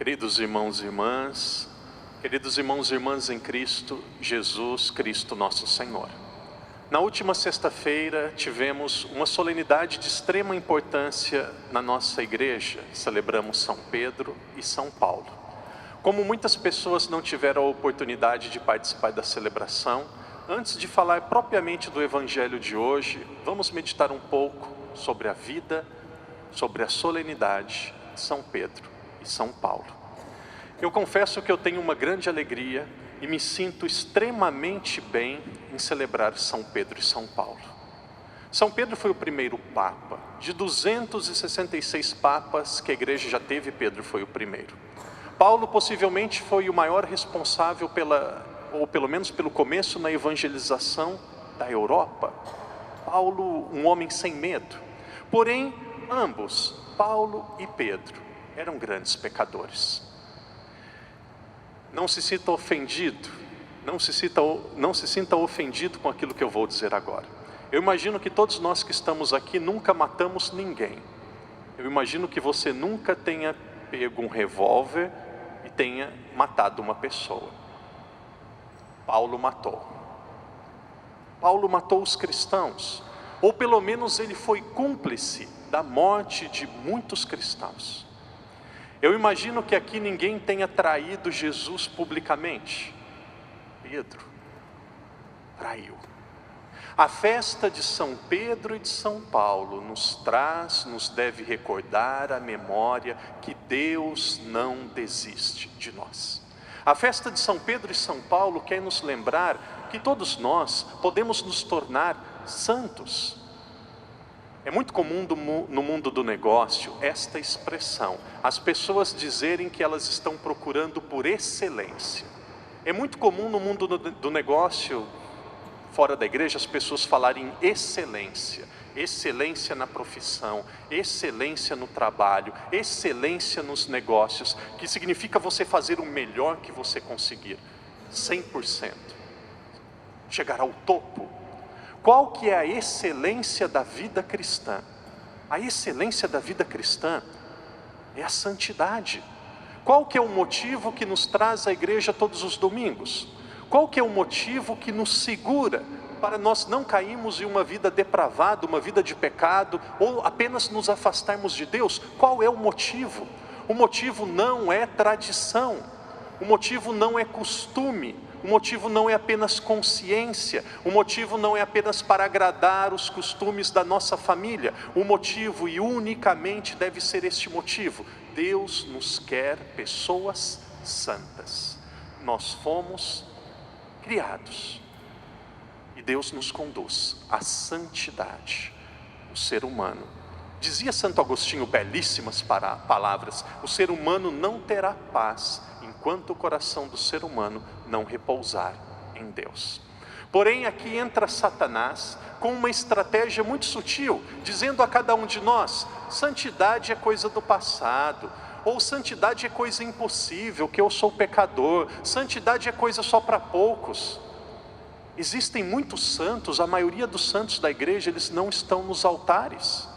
Queridos irmãos e irmãs em Cristo, Jesus Cristo nosso Senhor. Na última sexta-feira tivemos uma solenidade de extrema importância na nossa igreja. Celebramos São Pedro e São Paulo. Como muitas pessoas não tiveram a oportunidade de participar da celebração, antes de falar propriamente do evangelho de hoje, vamos meditar um pouco sobre a vida, sobre a solenidade de São Pedro e São Paulo. Eu confesso que eu tenho uma grande alegria e me sinto extremamente bem em celebrar São Pedro e São Paulo. São Pedro foi o primeiro Papa. De 266 Papas que a igreja já teve, Pedro foi o primeiro. Paulo possivelmente foi o maior responsável ou pelo menos pelo começo na evangelização da Europa. Paulo, um homem sem medo. Porém, ambos, Paulo e Pedro, eram grandes pecadores. Não se sinta ofendido, não se sinta ofendido com aquilo que eu vou dizer agora. Eu imagino que todos nós que estamos aqui nunca matamos ninguém. Eu imagino que você nunca tenha pego um revólver e tenha matado uma pessoa. Paulo matou. Paulo matou os cristãos, ou pelo menos ele foi cúmplice da morte de muitos cristãos. Eu imagino que aqui ninguém tenha traído Jesus publicamente. Pedro traiu. A festa de São Pedro e de São Paulo nos deve recordar a memória que Deus não desiste de nós. A festa de São Pedro e São Paulo quer nos lembrar que todos nós podemos nos tornar santos. É muito comum no mundo do negócio esta expressão, as pessoas dizerem que elas estão procurando por excelência. É muito comum no mundo do negócio, fora da igreja, as pessoas falarem excelência. Excelência na profissão, excelência no trabalho, excelência nos negócios, que significa você fazer o melhor que você conseguir, 100%. Chegar ao topo. Qual que é a excelência da vida cristã? A excelência da vida cristã é a santidade. Qual que é o motivo que nos traz à igreja todos os domingos? Qual que é o motivo que nos segura para nós não cairmos em uma vida depravada, uma vida de pecado, ou apenas nos afastarmos de Deus? Qual é o motivo? O motivo não é tradição, o motivo não é costume, o motivo não é apenas consciência, o motivo não é apenas para agradar os costumes da nossa família. O motivo, e unicamente deve ser este motivo: Deus nos quer pessoas santas. Nós fomos criados e Deus nos conduz à santidade. O ser humano, dizia Santo Agostinho belíssimas palavras, o ser humano não terá paz enquanto o coração do ser humano não repousar em Deus. Porém, aqui entra Satanás com uma estratégia muito sutil, dizendo a cada um de nós: santidade é coisa do passado, ou santidade é coisa impossível, que eu sou pecador, santidade é coisa só para poucos. Existem muitos santos, a maioria dos santos da igreja, eles não estão nos altares.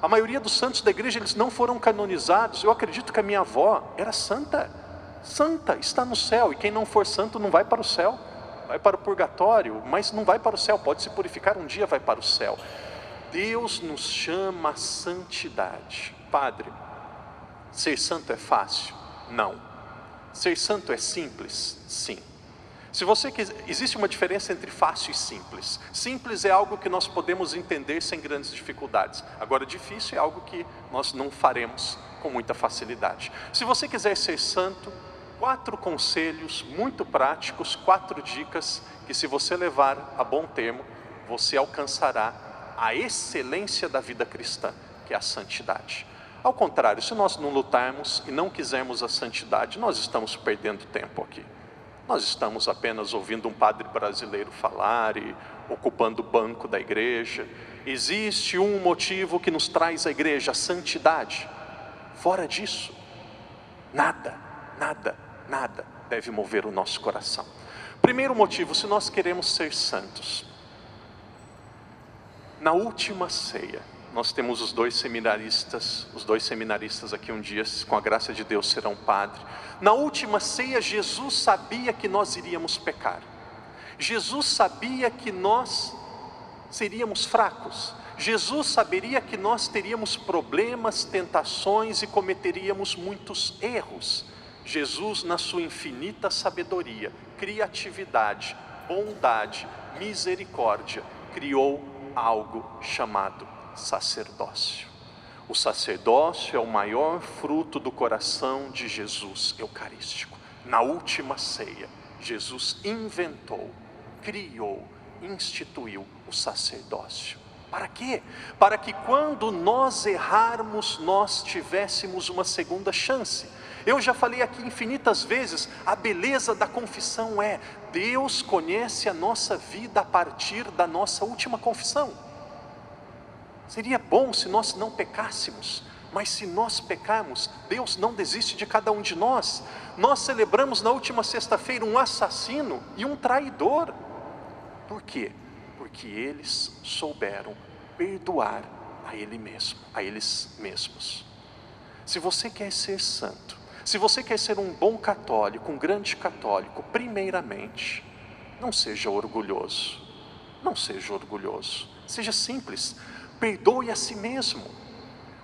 A maioria dos santos da igreja, eles não foram canonizados. Eu acredito que a minha avó era santa. Santa, está no céu, e quem não for santo não vai para o céu, vai para o purgatório, mas não vai para o céu, pode se purificar, um dia vai para o céu. Deus nos chama à santidade. Padre, ser santo é fácil? Não. Ser santo é simples? Sim. Se você quiser, existe uma diferença entre fácil e simples. Simples é algo que nós podemos entender sem grandes dificuldades. Agora, difícil é algo que nós não faremos com muita facilidade. Se você quiser ser santo, 4 conselhos muito práticos, 4 dicas que, se você levar a bom termo, você alcançará a excelência da vida cristã, que é a santidade. Ao contrário, se nós não lutarmos e não quisermos a santidade, nós estamos perdendo tempo aqui. Nós estamos apenas ouvindo um padre brasileiro falar e ocupando o banco da igreja. Existe um motivo que nos traz à igreja: a santidade. Fora disso, nada deve mover o nosso coração. Primeiro motivo, se nós queremos ser santos, na última ceia, nós temos os dois seminaristas aqui um dia, com a graça de Deus, serão padre. Na última ceia, Jesus sabia que nós iríamos pecar. Jesus sabia que nós seríamos fracos. Jesus saberia que nós teríamos problemas, tentações e cometeríamos muitos erros. Jesus, na sua infinita sabedoria, criatividade, bondade, misericórdia, criou algo chamado sacerdócio. O sacerdócio é o maior fruto do coração de Jesus eucarístico. Na última ceia, Jesus inventou, criou, instituiu o sacerdócio. Para quê? Para que quando nós errarmos, nós tivéssemos uma segunda chance. Eu já falei aqui infinitas vezes, a beleza da confissão é: Deus conhece a nossa vida a partir da nossa última confissão. Seria bom se nós não pecássemos, mas se nós pecarmos, Deus não desiste de cada um de nós. Nós celebramos na última sexta-feira um assassino e um traidor. Por quê? Porque eles souberam perdoar a eles mesmos. Se você quer ser santo, se você quer ser um bom católico, um grande católico, primeiramente, não seja orgulhoso. Não seja orgulhoso. Seja simples. Perdoe a si mesmo.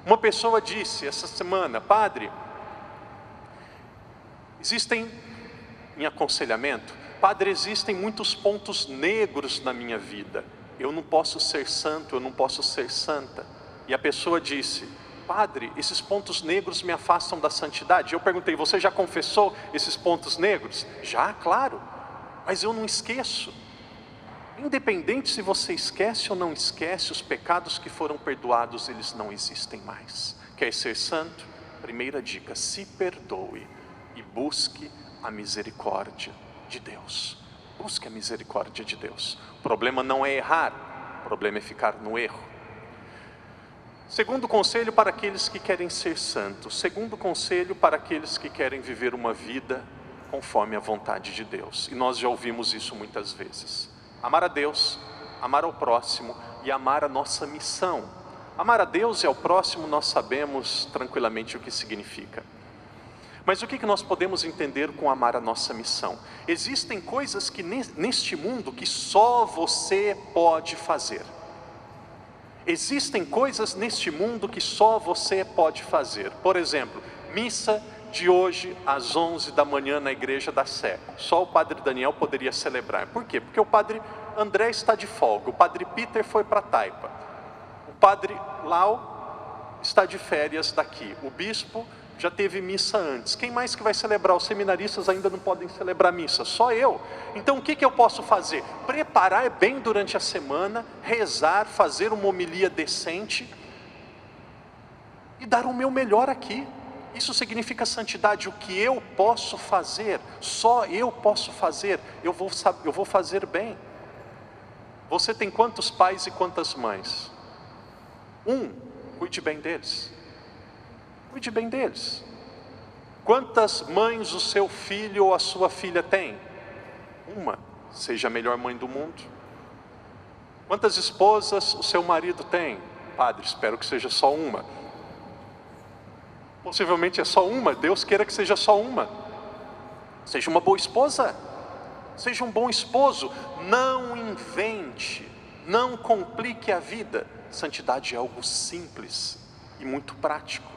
Uma pessoa disse essa semana: padre, em aconselhamento, padre, existem muitos pontos negros na minha vida. Eu não posso ser santo, eu não posso ser santa. E a pessoa disse: padre, esses pontos negros me afastam da santidade. Eu perguntei: você já confessou esses pontos negros? Já, claro, mas eu não esqueço. Independente se você esquece ou não esquece, os pecados que foram perdoados, eles não existem mais. Quer ser santo? Primeira dica: se perdoe e busque a misericórdia de Deus. Busque a misericórdia de Deus. O problema não é errar, o problema é ficar no erro. Segundo conselho para aqueles que querem ser santos. Segundo conselho para aqueles que querem viver uma vida conforme a vontade de Deus. E nós já ouvimos isso muitas vezes. Amar a Deus, amar ao próximo e amar a nossa missão. Amar a Deus e ao próximo nós sabemos tranquilamente o que significa. Mas o que nós podemos entender com amar a nossa missão? Existem coisas que neste mundo que só você pode fazer. Existem coisas neste mundo que só você pode fazer. Por exemplo, missa de hoje às 11 da manhã na igreja da Sé. Só o padre Daniel poderia celebrar. Por quê? Porque o padre André está de folga, o padre Peter foi para Taipa, o padre Lau está de férias daqui, o bispo já teve missa antes. Quem mais que vai celebrar? Os seminaristas ainda não podem celebrar missa, só eu. Então o que eu posso fazer? Preparar bem durante a semana, rezar, fazer uma homilia decente e dar o meu melhor aqui. Isso significa santidade. O que eu posso fazer, só eu posso fazer, eu vou fazer bem. Você tem quantos pais e quantas mães? Cuide bem deles. Cuide bem deles. Quantas mães o seu filho ou a sua filha tem? Uma. Seja a melhor mãe do mundo. Quantas esposas o seu marido tem? Padre, espero que seja só uma. Possivelmente é só uma, Deus queira que seja só uma. Seja uma boa esposa, seja um bom esposo. Não invente, não complique a vida. Santidade é algo simples e muito prático.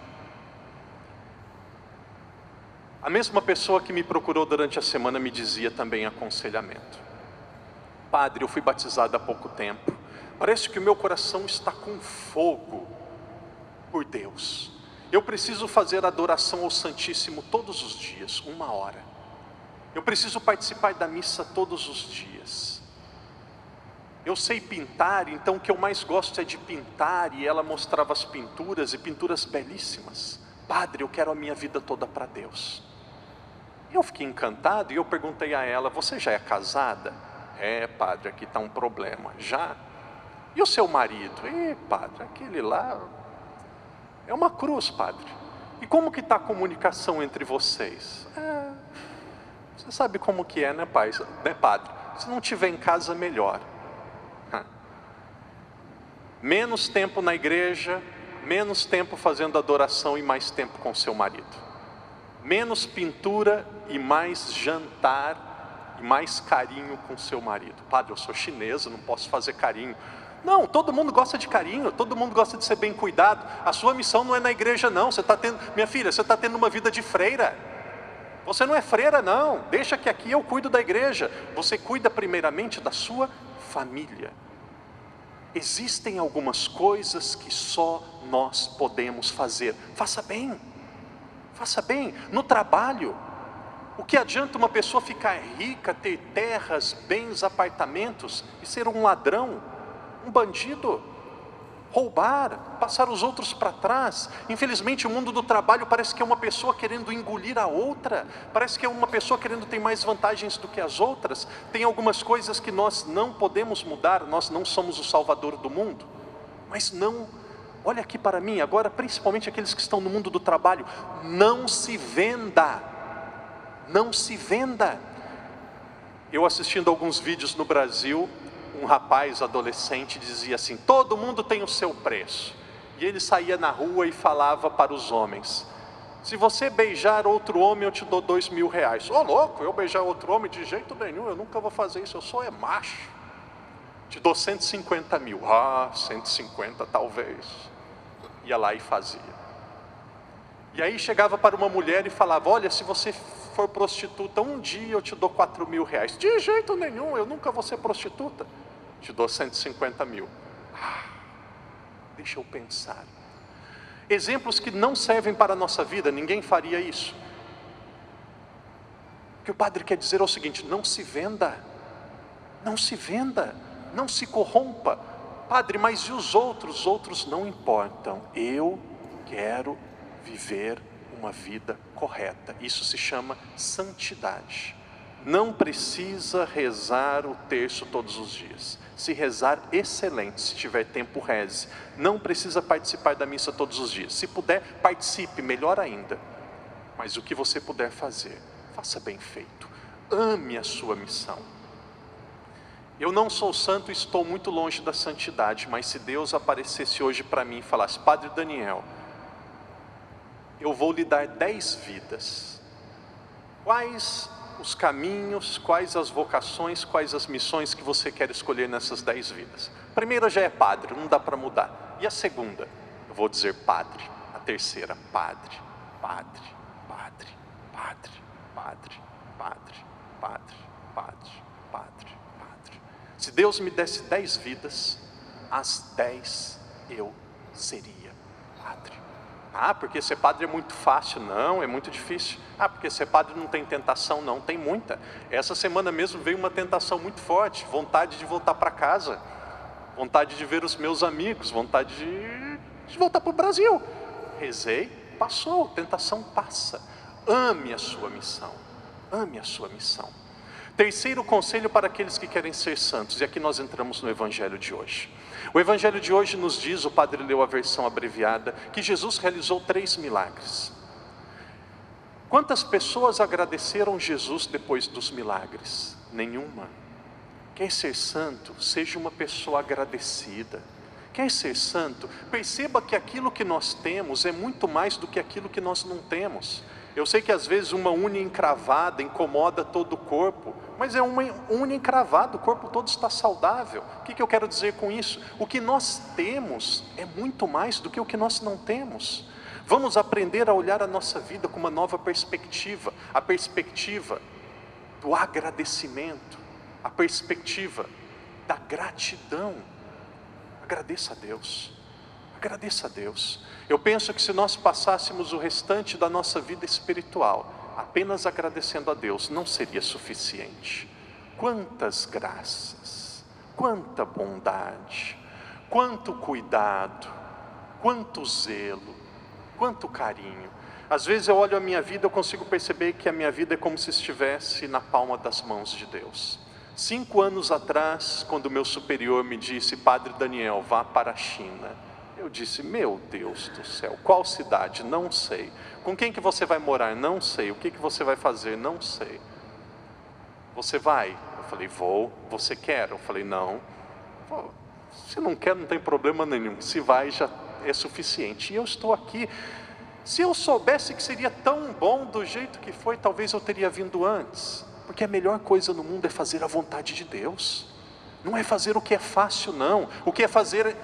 A mesma pessoa que me procurou durante a semana me dizia também aconselhamento: padre, eu fui batizado há pouco tempo, parece que o meu coração está com fogo por Deus. Eu preciso fazer adoração ao Santíssimo todos os dias, 1 hora. Eu preciso participar da missa todos os dias. Eu sei pintar, então o que eu mais gosto é de pintar. E ela mostrava as pinturas, e pinturas belíssimas. Padre, eu quero a minha vida toda para Deus. Eu fiquei encantado e eu perguntei a ela: você já é casada? É, padre, aqui está um problema. Já? E o seu marido? Padre, aquele lá é uma cruz, padre. E como que está a comunicação entre vocês? Você sabe como que é, né, pai? Né, padre? Se não tiver em casa, melhor. Menos tempo na igreja, menos tempo fazendo adoração e mais tempo com seu marido. Menos pintura e mais jantar e mais carinho com seu marido. Padre, eu sou chinesa, não posso fazer carinho. Não, todo mundo gosta de carinho, todo mundo gosta de ser bem cuidado. A sua missão não é na igreja não, você está tendo, minha filha, você está tendo uma vida de freira. Você não é freira não, deixa que aqui eu cuido da igreja. Você cuida primeiramente da sua família. Existem algumas coisas que só nós podemos fazer. Faça bem, faça bem. No trabalho, o que adianta uma pessoa ficar rica, ter terras, bens, apartamentos e ser um ladrão, um bandido, roubar, passar os outros para trás? Infelizmente o mundo do trabalho parece que é uma pessoa querendo engolir a outra, parece que é uma pessoa querendo ter mais vantagens do que as outras. Tem algumas coisas que nós não podemos mudar, nós não somos o salvador do mundo, mas não, olha aqui para mim agora, principalmente aqueles que estão no mundo do trabalho, não se venda, não se venda. Eu assistindo alguns vídeos no Brasil, um rapaz adolescente dizia assim: todo mundo tem o seu preço. E ele saía na rua e falava para os homens: se você beijar outro homem eu te dou R$2.000. Ô louco, eu beijar outro homem? De jeito nenhum, eu nunca vou fazer isso, eu sou macho. Te dou 150 mil. Ah, 150 talvez. Ia lá e fazia. E aí chegava para uma mulher e falava: olha, se você for prostituta um dia eu te dou R$4.000. De jeito nenhum, eu nunca vou ser prostituta. Te dou 150 mil. Deixa eu pensar. Exemplos que não servem para a nossa vida, ninguém faria isso. O que o padre quer dizer é o seguinte: não se venda, não se venda, não se corrompa. Padre, mas e os outros? Os outros não importam. Eu quero viver uma vida correta. Isso se chama santidade. Não precisa rezar o terço todos os dias. Se rezar, excelente, se tiver tempo, reze. Não precisa participar da missa todos os dias. Se puder, participe, melhor ainda. Mas o que você puder fazer, faça bem feito. Ame a sua missão. Eu não sou santo e estou muito longe da santidade, mas se Deus aparecesse hoje para mim e falasse: Padre Daniel, eu vou lhe dar 10 vidas. Quais os caminhos, quais as vocações, quais as missões que você quer escolher nessas 10 vidas? A primeira já é padre, não dá para mudar. E a segunda? Eu vou dizer padre. A terceira, padre, padre, padre, padre, padre, padre, padre, padre, padre, padre. Se Deus me desse 10 vidas, as 10 eu seria padre. Ah, porque ser padre é muito fácil. Não, é muito difícil. Ah, porque ser padre não tem tentação. Não, tem muita. Essa semana mesmo veio uma tentação muito forte. Vontade de voltar para casa. Vontade de ver os meus amigos. Vontade de voltar para o Brasil. Rezei, passou. Tentação passa. Ame a sua missão. Ame a sua missão. Terceiro conselho para aqueles que querem ser santos. E aqui nós entramos no evangelho de hoje. O evangelho de hoje nos diz, o padre leu a versão abreviada, que Jesus realizou 3 milagres. Quantas pessoas agradeceram Jesus depois dos milagres? Nenhuma. Quer ser santo? Seja uma pessoa agradecida. Quer ser santo? Perceba que aquilo que nós temos é muito mais do que aquilo que nós não temos. Eu sei que às vezes uma unha encravada incomoda todo o corpo, mas é uma unha encravada, o corpo todo está saudável. O que eu quero dizer com isso? O que nós temos é muito mais do que o que nós não temos. Vamos aprender a olhar a nossa vida com uma nova perspectiva, a perspectiva do agradecimento, a perspectiva da gratidão. Agradeça a Deus, agradeça a Deus. Eu penso que se nós passássemos o restante da nossa vida espiritual apenas agradecendo a Deus, não seria suficiente. Quantas graças, quanta bondade, quanto cuidado, quanto zelo, quanto carinho. Às vezes eu olho a minha vida, eu consigo perceber que a minha vida é como se estivesse na palma das mãos de Deus. 5 anos atrás, quando meu superior me disse: Padre Daniel, vá para a China. Eu disse: meu Deus do céu, qual cidade? Não sei. Com quem que você vai morar? Não sei. O que você vai fazer? Não sei. Você vai? Eu falei: vou. Você quer? Eu falei: não. Se não quer, não tem problema nenhum. Se vai, já é suficiente. E eu estou aqui. Se eu soubesse que seria tão bom do jeito que foi, talvez eu teria vindo antes. Porque a melhor coisa no mundo é fazer a vontade de Deus. Não é fazer o que é fácil, não. O que é fazer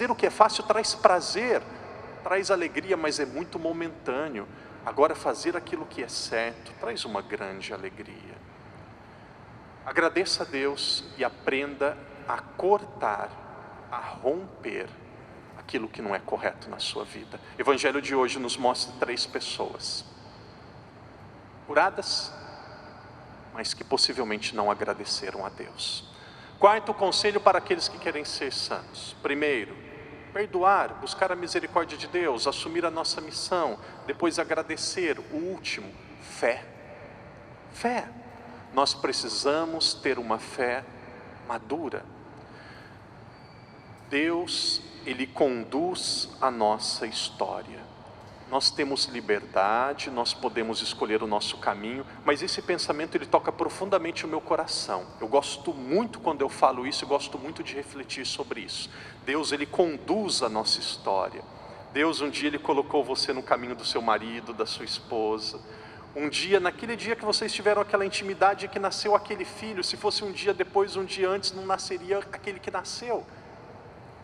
o que é fácil traz prazer, traz alegria, mas é muito momentâneo. Agora fazer aquilo que é certo traz uma grande alegria. Agradeça a Deus e aprenda a cortar, a romper aquilo que não é correto na sua vida. O Evangelho de hoje nos mostra 3 pessoas curadas, mas que possivelmente não agradeceram a Deus. Quarto conselho para aqueles que querem ser santos: primeiro, perdoar, buscar a misericórdia de Deus, assumir a nossa missão. Depois agradecer. O último, fé. Fé. Nós precisamos ter uma fé madura. Deus, Ele conduz a nossa história. Nós temos liberdade, nós podemos escolher o nosso caminho, mas esse pensamento ele toca profundamente o meu coração. Eu gosto muito quando eu falo isso, eu gosto muito de refletir sobre isso. Deus, Ele conduz a nossa história. Deus, um dia Ele colocou você no caminho do seu marido, da sua esposa. Um dia, naquele dia que vocês tiveram aquela intimidade, que nasceu aquele filho. Se fosse um dia depois, um dia antes, não nasceria aquele que nasceu.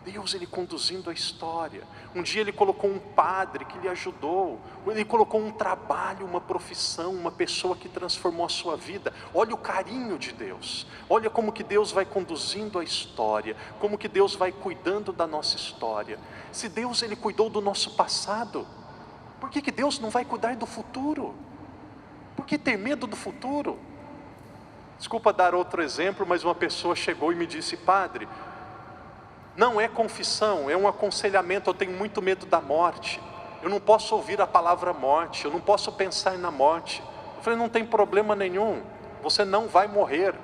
Deus, Ele conduzindo a história. Um dia Ele colocou um padre que lhe ajudou. Ele colocou um trabalho, uma profissão, uma pessoa que transformou a sua vida. Olha o carinho de Deus. Olha como que Deus vai conduzindo a história. Como que Deus vai cuidando da nossa história. Se Deus, Ele cuidou do nosso passado, por que Deus não vai cuidar do futuro? Por que ter medo do futuro? Desculpa dar outro exemplo, mas uma pessoa chegou e me disse: padre, não é confissão, é um aconselhamento. Eu tenho muito medo da morte. Eu não posso ouvir a palavra morte. Eu não posso pensar na morte. Eu falei: não tem problema nenhum. Você não vai morrer.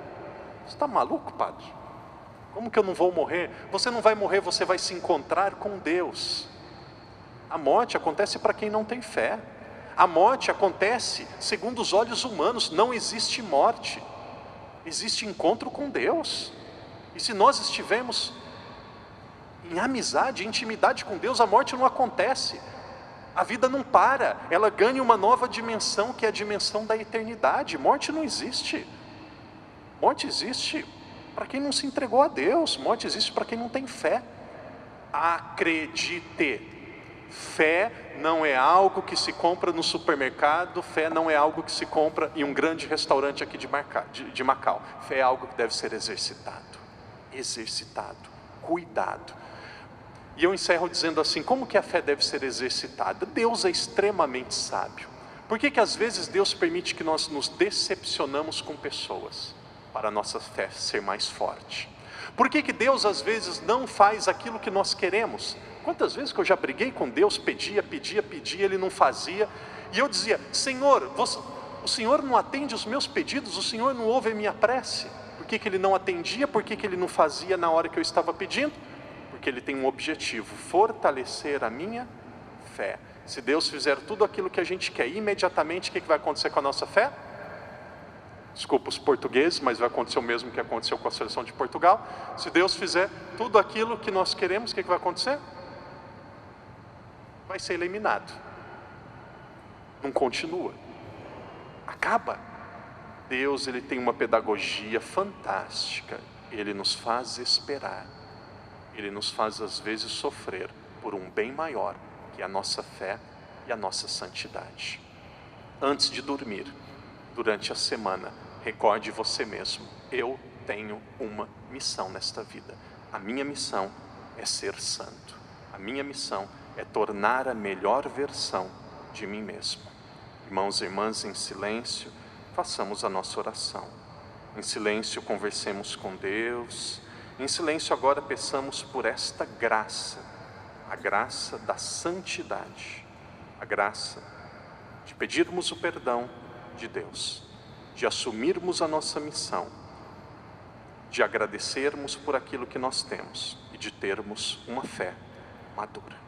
Você está maluco, padre? Como que eu não vou morrer? Você não vai morrer, você vai se encontrar com Deus. A morte acontece para quem não tem fé. A morte acontece segundo os olhos humanos. Não existe morte. Existe encontro com Deus. E se nós estivermos em amizade, intimidade com Deus, a morte não acontece. A vida não para, ela ganha uma nova dimensão, que é a dimensão da eternidade. Morte não existe. Morte existe para quem não se entregou a Deus. Morte existe para quem não tem fé. Acredite. Fé não é algo que se compra no supermercado. Fé não é algo que se compra em um grande restaurante aqui de Macau. Fé é algo que deve ser exercitado. Exercitado. Cuidado. E eu encerro dizendo assim: como que a fé deve ser exercitada? Deus é extremamente sábio. Por que às vezes Deus permite que nós nos decepcionamos com pessoas? Para a nossa fé ser mais forte. Por que Deus às vezes não faz aquilo que nós queremos? Quantas vezes que eu já briguei com Deus, pedia, Ele não fazia. E eu dizia: Senhor, o Senhor não atende os meus pedidos, o Senhor não ouve a minha prece. Por que Ele não atendia? Por que Ele não fazia na hora que eu estava pedindo? Porque Ele tem um objetivo: fortalecer a minha fé. Se Deus fizer tudo aquilo que a gente quer, imediatamente o que vai acontecer com a nossa fé? Desculpa os portugueses, mas vai acontecer o mesmo que aconteceu com a seleção de Portugal. Se Deus fizer tudo aquilo que nós queremos, o que vai acontecer? Vai ser eliminado. Não continua. Acaba. Deus, Ele tem uma pedagogia fantástica. Ele nos faz esperar. Ele nos faz às vezes sofrer por um bem maior, que é a nossa fé e a nossa santidade. Antes de dormir, durante a semana, recorde você mesmo: eu tenho uma missão nesta vida. A minha missão é ser santo. A minha missão é tornar a melhor versão de mim mesmo. Irmãos e irmãs, em silêncio, façamos a nossa oração. Em silêncio, conversemos com Deus. Em silêncio agora peçamos por esta graça, a graça da santidade, a graça de pedirmos o perdão de Deus, de assumirmos a nossa missão, de agradecermos por aquilo que nós temos e de termos uma fé madura.